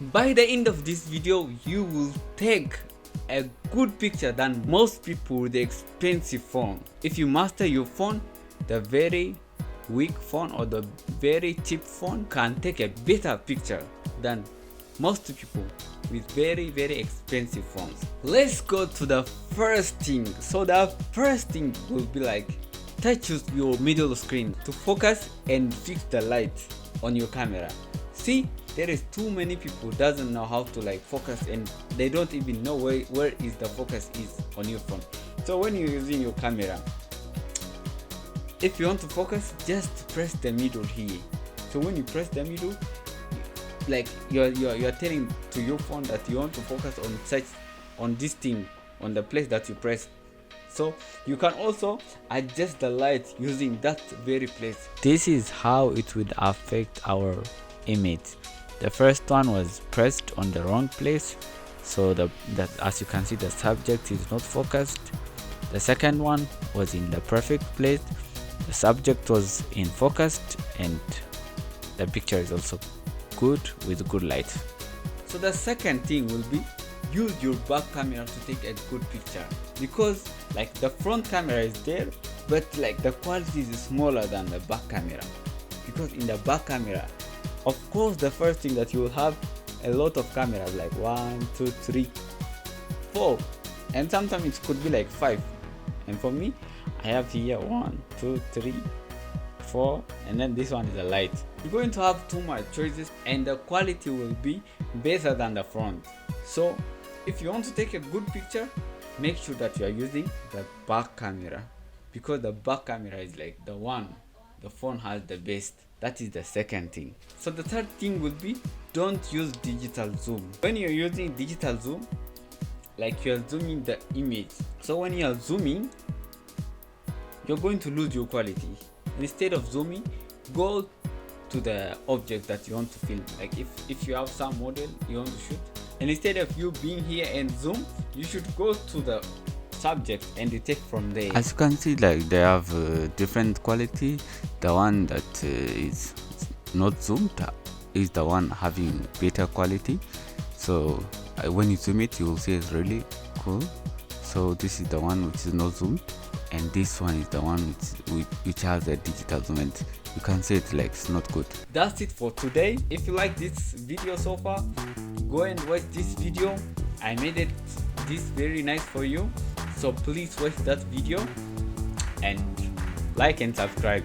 By the end of this video, you will take a good picture than most people with the expensive phone. If you master your phone, the very weak phone or the very cheap phone can take a better picture than most people with very expensive phones. Let's go to the first thing. So the first thing will be like touch your middle screen to focus and fix the light on your camera. See, there is too many people doesn't know how to like focus, and they don't even know where is the focus is on your phone. So when you're using your camera, if you want to focus, just press the middle here. So when you press the middle, like you're telling to your phone that you want to focus on this thing, on the place that you press. So you can also adjust the light using that very place. This is how it would affect our image. The first one was pressed on the wrong place, so that as you can see, the subject is not focused. The second one was in the perfect place, the subject was in focused, and the picture is also good with good light. So the second thing will be use your back camera to take a good picture, because like the front camera is there, but like the quality is smaller than the back camera. Because in the back camera, of course, the first thing that you will have a lot of cameras, like 1, 2, 3, 4, and sometimes it could be like 5. And for me, I have here 1, 2, 3, 4, and then this one is a light. You're going to have too much choices, and the quality will be better than the front. So if you want to take a good picture, make sure that you are using the back camera, because the back camera is like the one the phone has the best. That is the second thing. So the third thing will be don't use digital zoom. When you're using digital zoom, like you're zooming the image, so when you're zooming, you're going to lose your quality. Instead of zooming, go to the object that you want to film. Like if you have some model you want to shoot, and instead of you being here and zoom, you should go to the subject and you take from there. As you can see, like they have different quality. The one that is not zoomed is the one having better quality. So when you zoom it, you will see it's really cool. So this is the one which is not zoomed, and this one is the one which has a digital zoom, and you can see it like it's not good. That's it for today. If you like this video so far, go and watch this video. I made it this very nice for you, so please watch that video and like and subscribe.